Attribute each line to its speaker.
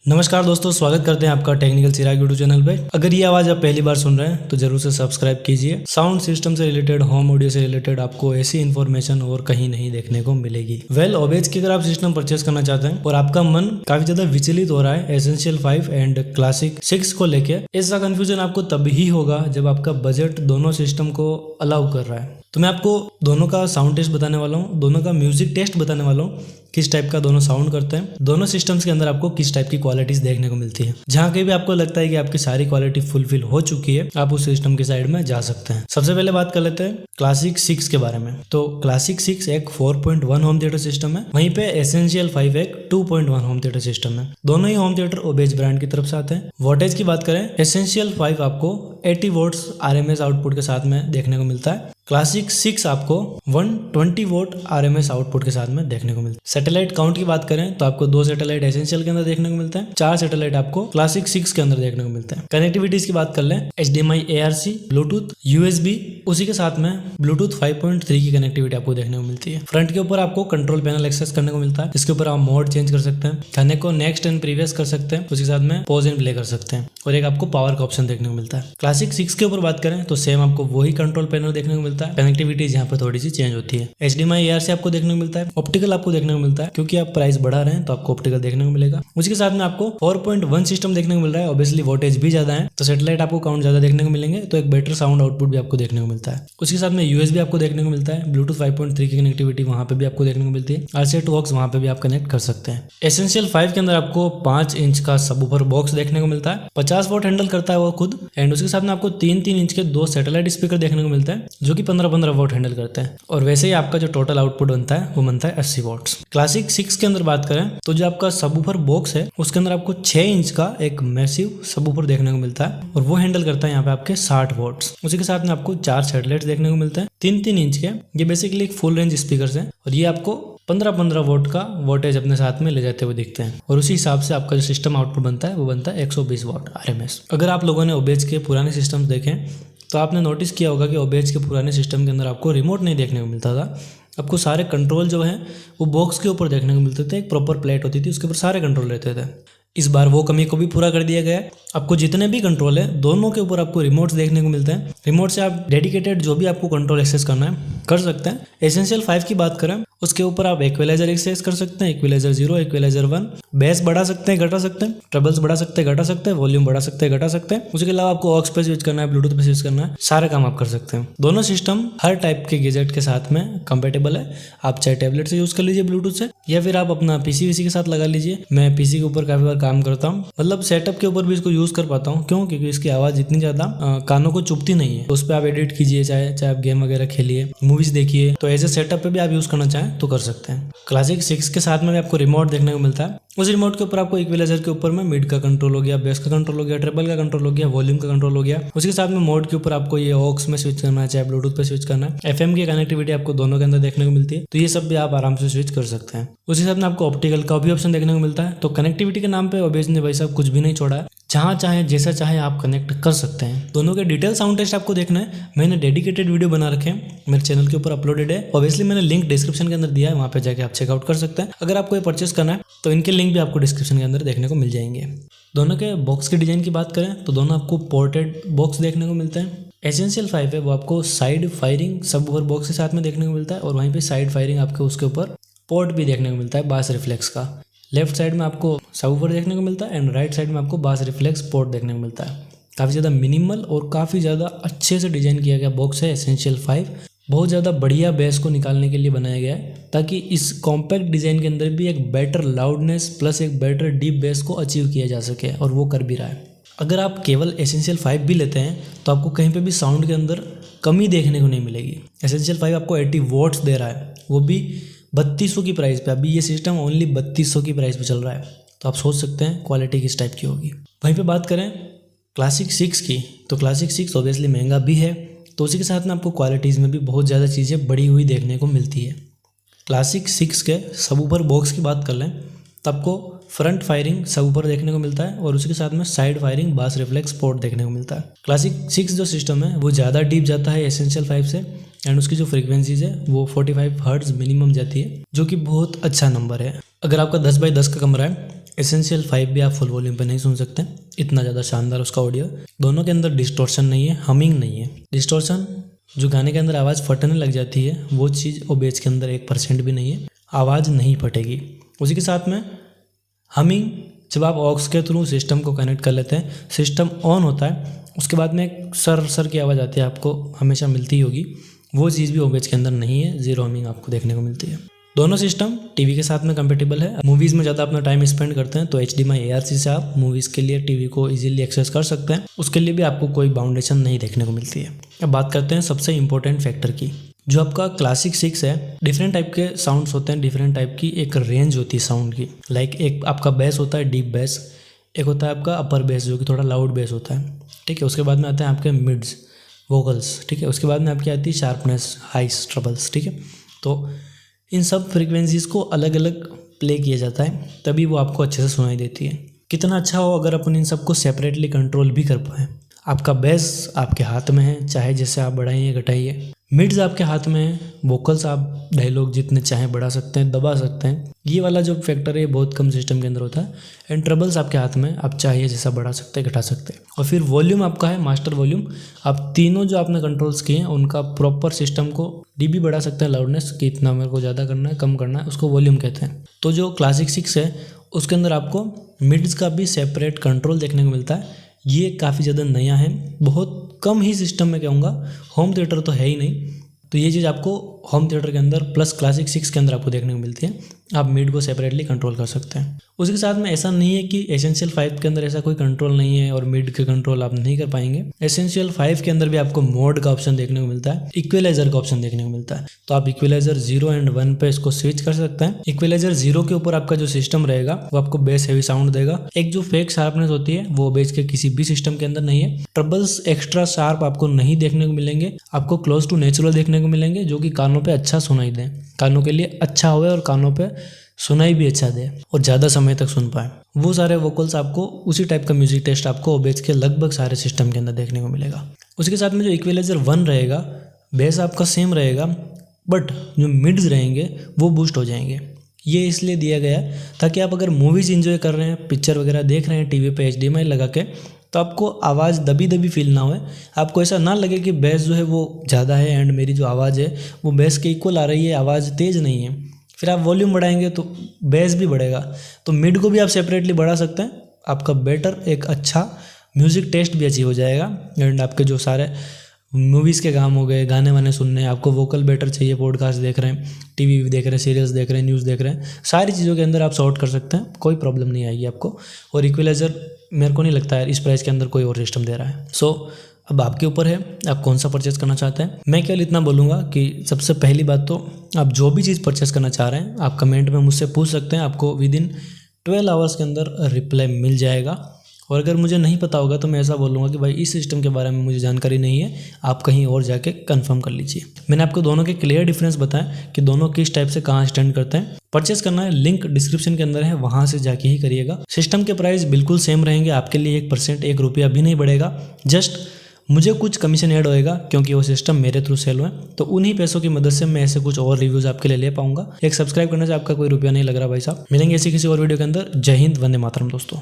Speaker 1: नमस्कार दोस्तों, स्वागत करते हैं आपका टेक्निकल चिराग यूट्यूब चैनल पे। अगर ये आवाज़ आप पहली बार सुन रहे हैं तो जरूर से सब्सक्राइब कीजिए। साउंड सिस्टम से रिलेटेड, होम ऑडियो से रिलेटेड आपको ऐसी इन्फॉर्मेशन और कहीं नहीं देखने को मिलेगी। ओबेज की अगर आप सिस्टम परचेस करना चाहते हैं और आपका मन काफी ज्यादा विचलित हो रहा है एसेंशियल 5 एंड क्लासिक 6 को लेके, ऐसा कंफ्यूजन आपको तभी होगा जब आपका बजट दोनों सिस्टम को अलाउ कर रहा है। तो मैं आपको दोनों का साउंड टेस्ट बताने वाला हूँ, दोनों का म्यूजिक टेस्ट बताने वाला हूँ, किस टाइप का दोनों साउंड करते हैं, दोनों सिस्टम्स के अंदर आपको किस टाइप की क्वालिटीज देखने को मिलती है। जहाँ कहीं भी आपको लगता है कि आपकी सारी क्वालिटी फुलफिल हो चुकी है, आप उस सिस्टम की साइड में जा सकते हैं। सबसे पहले बात कर लेते हैं क्लासिक 6 के बारे में। तो क्लासिक 6 एक 4.1 होम थिएटर सिस्टम है, वहीं पे एसेंशियल 5 एक 2.1 होम थिएटर सिस्टम है। दोनों ही होम थिएटर ओबेज ब्रांड की तरफ से आते हैं। वोल्टेज की बात करें, एसेंशियल 5 आपको 80 वोल्ट्स RMS आउटपुट के साथ में देखने को मिलता है। क्लासिक 6 आपको 120 वोल्ट RMS आउटपुट के साथ में देखने को मिलता है। सैटेलाइट काउंट की बात करें तो आपको 2 सैटेलाइट एसेंशियल के अंदर देखने को मिलता है, 4 सैटेलाइट आपको क्लासिक 6 के अंदर देखने को मिलता है। कनेक्टिविटीज की बात कर लें, HDMI ARC, ब्लूटूथ, USB, उसी के साथ में ब्लूटूथ 5.3 की कनेक्टिविटी आपको देखने को मिलती है। फ्रंट के ऊपर आपको कंट्रोल पैनल एक्सेस करने को मिलता है, इसके ऊपर आप मोड चेंज कर सकते हैं, खाने को नेक्स्ट एंड प्रीवियस कर सकते हैं, उसके साथ में पॉज एंड प्ले कर सकते हैं, और एक आपको पावर का ऑप्शन देखने को मिलता है। क्लासिक 6 के ऊपर बात करें तो सेम आपको वही कंट्रोल पैनल देखने को मिलता है। कनेक्टिविटी यहाँ पे थोड़ी सी चेंज होती है। HDMI ARC आपको देखने को मिलता है, ऑप्टिकल आपको देखने को मिलता है, क्योंकि आप प्राइस बढ़ा रहे हैं तो आपको ऑप्टिकल देखने को मिलेगा। उसके साथ में आपको 4.1 सिस्टम देखने को मिल रहा है। ऑब्वियसली वोल्टेज भी ज्यादा है तो सैटेलाइट आपको काउंट ज्यादा देखने को मिलेंगे, तो एक बेटर साउंड आउटपुट भी आपको देखने को मिलता है। उसके साथ में USB आपको देखने को मिलता है, ब्लूटूथ 5.3 की कनेक्टिविटी वहां पे भी आपको देखने को मिलती है, RCA to aux वहां पे भी आप कनेक्ट कर सकते हैं। एसेंशियल 5 के अंदर आपको 5 इंच का सबवूफर बॉक्स देखने को मिलता है, 50 वॉट हैंडल करता है वो खुद, एंड उसके साथ में आपको 3-3 इंच के 2 सैटेलाइट स्पीकर देखने को मिलता है जो कि 15-15 वॉट हैंडल करते हैं, और वैसे ही आपका जो टोटल आउटपुट बनता है वो बनता है 80 वॉट्स। क्लासिक 6 के अंदर बात करें तो जो आपका सबवूफर बॉक्स है उसके अंदर आपको 6 इंच का एक मैसिव सबवूफर देखने को मिलता है, और वो हैंडल करता है यहाँ पे आपके 60 वॉट्स। उसी के साथ में आपको 4 सैटेलाइट देखने को मिलते हैं 3-3 इंच के। ये बेसिकली एक फुल रेंज स्पीकर है, और ये आपको 15-15 वोल्ट का वोल्टेज अपने साथ में ले जाते हुए दिखते हैं, और उसी हिसाब से आपका जो सिस्टम आउटपुट बनता है वो बनता है 120 वॉट RMS। अगर आप लोगों ने ओबेज के पुराने सिस्टम देखें तो आपने नोटिस किया होगा कि ओबेज के पुराने सिस्टम के अंदर आपको रिमोट नहीं देखने को मिलता था, आपको सारे कंट्रोल जो है वो बॉक्स के ऊपर देखने को मिलते थे। एक प्रॉपर प्लेट होती थी, उसके ऊपर सारे कंट्रोल रहते थे। इस बार वो कमी को भी पूरा कर दिया गया है। आपको जितने भी कंट्रोल है दोनों के ऊपर आपको रिमोट्स देखने को मिलते हैं। रिमोट से आप डेडिकेटेड जो भी आपको कंट्रोल एक्सेस करना है कर सकते हैं। एसेंशियल 5 की बात करें, उसके ऊपर आप इक्वलाइजर एक्सेस कर सकते हैं, इक्वलाइजर 0, इक्वलाइजर 1, बेस बढ़ा सकते हैं, घटा सकते हैं, ट्रबल्स बढ़ा सकते हैं, घटा सकते हैं, वॉल्यूम बढ़ा सकते हैं, घटा सकते हैं। उसके अलावा आपको ऑक्स पे स्विच करना है, ब्लूटूथ पे स्विच करना है, सारे काम आप कर सकते हैं। दोनों सिस्टम हर टाइप के गैजेट के साथ में कंपेटेबल है। आप चाहे टैबलेट से यूज कर लीजिए ब्लूटूथ से, या फिर आप अपना PC के साथ लगा लीजिए। मैं PC के ऊपर काफी बार काम करता हूँ, मतलब सेटअप के ऊपर भी इसको यूज कर पाता हूँ। क्यों? क्योंकि इसकी आवाज इतनी ज्यादा कानों को चुभती नहीं है। उस पर आप एडिट कीजिए, चाहे आप गेम वगैरह खेलिए, मूवीज देखिए, तो एज ए सेटअप पे भी आप यूज करना चाहें तो कर सकते हैं। क्लासिक 6 के साथ में भी आपको रिमोट देखने को मिलता है। उस रिमोट के ऊपर आपको इक्वलाइजर के ऊपर में मिड का कंट्रोल हो गया, बेस का कंट्रोल हो गया, ट्रिपल का कंट्रोल हो गया, वॉल्यूम का कंट्रोल हो गया। उसके साथ में मोड के ऊपर आपको ये ऑक्स में स्विच करना है, चाहे ब्लूटूथ पे स्विच करना है। FM की कनेक्टिविटी आपको दोनों के अंदर देखने को मिलती है, तो ये सब भी आप आराम से स्विच कर सकते हैं। उसी साथ में आपको ऑप्टिकल का भी ऑप्शन देखने को मिलता है। तो कनेक्टिविटी के नाम पे ओबेज ने भाई साहब कुछ भी नहीं छोड़ा है, जहाँ चाहे जैसा चाहे आप कनेक्ट कर सकते हैं। दोनों के डिटेल साउंड टेस्ट आपको देखना है, मैंने डेडिकेटेड वीडियो बना रखे हैं, मेरे चैनल के ऊपर अपलोडेड है। ऑब्वियसली मैंने लिंक डिस्क्रिप्शन के अंदर दिया है, वहाँ पे जाके आप चेकआउट कर सकते हैं। अगर आपको ये परचेस करना है तो इनके लिंक भी आपको डिस्क्रिप्शन के अंदर देखने को मिल जाएंगे। दोनों के बॉक्स के डिजाइन की बात करें तो दोनों आपको पोर्टेड बॉक्स देखने को मिलते हैं। एसेंशियल 5 है वो आपको साइड फायरिंग सबवूफर बॉक्स के साथ में देखने को मिलता है, और वहीं पे साइड फायरिंग आपको उसके ऊपर पोर्ट भी देखने को मिलता है बास रिफ्लेक्स का। लेफ्ट साइड में आपको सबवूफर देखने को मिलता है, एंड राइट साइड में आपको बास रिफ्लेक्स पोर्ट देखने को मिलता है। काफ़ी ज़्यादा मिनिमल और काफ़ी ज़्यादा अच्छे से डिजाइन किया गया बॉक्स है एसेंशियल 5। बहुत ज़्यादा बढ़िया बेस को निकालने के लिए बनाया गया है, ताकि इस कॉम्पैक्ट डिज़ाइन के अंदर भी एक बेटर लाउडनेस प्लस एक बेटर डीप बेस को अचीव किया जा सके, और वो कर भी रहा है। अगर आप केवल एसेंशियल 5 भी लेते हैं तो आपको कहीं पे भी साउंड के अंदर कमी देखने को नहीं मिलेगी। एसेंशियल 5 आपको 80 वॉट्स दे रहा है, वो भी 3200 की प्राइस पे। अभी ये सिस्टम ओनली 3200 की प्राइस पे चल रहा है, तो आप सोच सकते हैं क्वालिटी किस टाइप की होगी। वहीं पे बात करें क्लासिक 6 की, तो क्लासिक 6 ऑब्वियसली महंगा भी है, तो उसी के साथ में आपको क्वालिटीज़ में भी बहुत ज़्यादा चीज़ें बढ़ी हुई देखने को मिलती है। क्लासिक 6 के सबवूफर बॉक्स की बात कर लें तो आपको फ्रंट फायरिंग सबवूफर देखने को मिलता है, और उसके साथ में साइड फायरिंग बास रिफ्लेक्स पोर्ट देखने को मिलता है। क्लासिक 6 जो सिस्टम है वो ज़्यादा डीप जाता है एसेंशियल 5 से, एंड उसकी जो फ्रीक्वेंसीज है वो 45 हर्ट्ज मिनिमम जाती है, जो कि बहुत अच्छा नंबर है। अगर आपका 10 बाई 10 का कमरा है एसेंशियल 5 भी आप फुल वॉल्यूम पे नहीं सुन सकते, इतना ज़्यादा शानदार उसका ऑडियो। दोनों के अंदर डिस्टॉर्शन नहीं है, हमिंग नहीं है। डिस्टॉर्शन जो गाने के अंदर आवाज़ फटने लग जाती है वो चीज़ ओबेज के अंदर 1% भी नहीं है, आवाज़ नहीं फटेगी। उसी के साथ में हमिंग, जब आप ऑक्स के थ्रू सिस्टम को कनेक्ट कर लेते हैं, सिस्टम ऑन होता है, उसके बाद में एक सर की आवाज़ आती है, आपको हमेशा मिलती ही होगी, वो चीज़ भी ओबेज के अंदर नहीं है। जीरो हमिंग आपको देखने को मिलती है। दोनों सिस्टम टीवी के साथ में कंपेटेबल है। मूवीज़ में ज़्यादा अपना टाइम स्पेंड करते हैं तो HDMI ARC से आप मूवीज़ के लिए टीवी को इजीली एक्सेस कर सकते हैं, उसके लिए भी आपको कोई बाउंडेशन नहीं देखने को मिलती है। अब बात करते हैं सबसे इंपॉर्टेंट फैक्टर की, जो आपका क्लासिक 6 है। डिफरेंट टाइप के साउंड्स होते हैं, डिफरेंट टाइप की एक रेंज होती है साउंड की। लाइक एक आपका बेस होता है डीप बेस, एक होता है आपका अपर बेस जो कि थोड़ा लाउड बेस होता है, ठीक है। उसके बाद में आते हैं आपके मिड्स वोकल्स, ठीक है। उसके बाद में आपकी आती है शार्पनेस, हाइस, ट्रबल्स, ठीक है। तो इन सब फ्रीक्वेंसीज़ को अलग अलग प्ले किया जाता है, तभी वो आपको अच्छे से सुनाई देती है। कितना अच्छा हो अगर अपन इन सबको सेपरेटली कंट्रोल भी कर पाएँ। आपका बेस आपके हाथ में है, चाहे जैसे आप बढ़ाइए घटाइए। मिड्स आपके हाथ में है, वोकल्स आप डायलॉग जितने चाहें बढ़ा सकते हैं, दबा सकते हैं। ये वाला जो फैक्टर है बहुत कम सिस्टम के अंदर होता है। एंड ट्रबल्स आपके हाथ में, आप चाहिए जैसा बढ़ा सकते हैं, घटा सकते हैं। और फिर वॉल्यूम आपका है मास्टर वॉल्यूम। आप तीनों जो आपने कंट्रोल्स किए हैं उनका प्रॉपर सिस्टम को डीबी बढ़ा सकते हैं, लाउडनेस कि इतना मेरे को ज़्यादा करना है, कम करना है, उसको वॉल्यूम कहते हैं। तो जो क्लासिक 6 है उसके अंदर आपको मिड्स का भी सेपरेट कंट्रोल देखने को मिलता है। ये काफ़ी ज़्यादा नया है, बहुत कम ही सिस्टम में कहूँगा, होम थिएटर तो है ही नहीं। तो ये चीज़ आपको होम थिएटर के अंदर प्लस क्लासिक 6 के अंदर आपको देखने को मिलती है। आप मिड को सेपरेटली कंट्रोल कर सकते हैं। उसके साथ में ऐसा नहीं है कि एसेंशियल 5 के अंदर ऐसा कोई कंट्रोल नहीं है और मिड के कंट्रोल आप नहीं कर पाएंगे। एसेंशियल 5 के अंदर भी आपको मोड का ऑप्शन देखने को मिलता है, इक्वलाइजर का ऑप्शन देखने को मिलता है। तो आप इक्वलाइजर 0 एंड 1 पे इसको स्विच कर सकते हैं। इक्वलाइजर 0 के ऊपर आपका जो सिस्टम रहेगा वो आपको बेस हेवी साउंड देगा। एक जो फेक शार्पनेस होती है वो बेस के किसी भी सिस्टम के अंदर नहीं है। ट्रबल्स एक्स्ट्रा शार्प आपको नहीं देखने को मिलेंगे, आपको क्लोज टू नेचुरल देखने को मिलेंगे, जो कि कानों पे अच्छा सुनाई दे, कानों के लिए अच्छा होवे और कानों पे सुनाई भी अच्छा दे और ज़्यादा समय तक सुन पाए। वो सारे वोकल्स आपको उसी टाइप का म्यूजिक टेस्ट आपको ओबेज के लगभग सारे सिस्टम के अंदर देखने को मिलेगा। उसके साथ में जो इक्वलाइजर 1 रहेगा, बेस आपका सेम रहेगा, बट जो मिड्स रहेंगे वो बूस्ट हो जाएंगे। ये इसलिए दिया गया ताकि आप अगर मूवीज़ इंजॉय कर रहे हैं, पिक्चर वगैरह देख रहे हैं टीवी पे HDMI लगा के, तो आपको आवाज़ दबी दबी फील ना हो, आपको ऐसा ना लगे कि बेस जो है वो ज़्यादा है एंड मेरी जो आवाज़ है वो बेस के इक्वल आ रही है, आवाज़ तेज़ नहीं है। फिर आप वॉल्यूम बढ़ाएंगे तो बेस भी बढ़ेगा। तो मिड को भी आप सेपरेटली बढ़ा सकते हैं, आपका बेटर एक अच्छा म्यूज़िक टेस्ट भी अचीव हो जाएगा। एंड आपके जो सारे मूवीज़ के काम हो गए, गाने वाने सुनने, आपको वोकल बेटर चाहिए, पॉडकास्ट देख रहे हैं, टीवी देख रहे हैं, सीरियल्स देख रहे हैं, न्यूज़ देख रहे हैं, सारी चीज़ों के अंदर आप सॉर्ट कर सकते हैं, कोई प्रॉब्लम नहीं आएगी आपको। और इक्वलाइजर मेरे को नहीं लगता है इस प्राइस के अंदर कोई और सिस्टम दे रहा है। सो अब आपके ऊपर है आप कौन सा परचेज़ करना चाहते हैं। मैं केवल इतना बोलूँगा कि सबसे पहली बात तो आप जो भी चीज़ परचेज़ करना चाह रहे हैं आप कमेंट में मुझसे पूछ सकते हैं, आपको विदिन 12 आवर्स के अंदर रिप्लाई मिल जाएगा। और अगर मुझे नहीं पता होगा तो मैं ऐसा बोलूँगा कि भाई इस सिस्टम के बारे में मुझे जानकारी नहीं है, आप कहीं और जाके कंफर्म कर लीजिए। मैंने आपको दोनों के क्लियर डिफरेंस बताया कि दोनों किस टाइप से कहाँ स्टैंड करते हैं। परचेस करना है, लिंक डिस्क्रिप्शन के अंदर है, वहाँ से जाके ही करिएगा। सिस्टम के प्राइस बिल्कुल सेम रहेंगे, आपके लिए 1% 1 रुपया भी नहीं बढ़ेगा। जस्ट मुझे कुछ कमीशन ऐड होएगा क्योंकि वो सिस्टम मेरे थ्रू सेल हुआ है, तो उन्हीं पैसों की मदद से मैं ऐसे कुछ और रिव्यूज़ आपके लिए ले पाऊंगा। एक सब्सक्राइब करने से आपका कोई रुपया नहीं लग रहा भाई साहब। मिलेंगे ऐसी किसी और वीडियो के अंदर। जय हिंद, वंदे मातरम दोस्तों।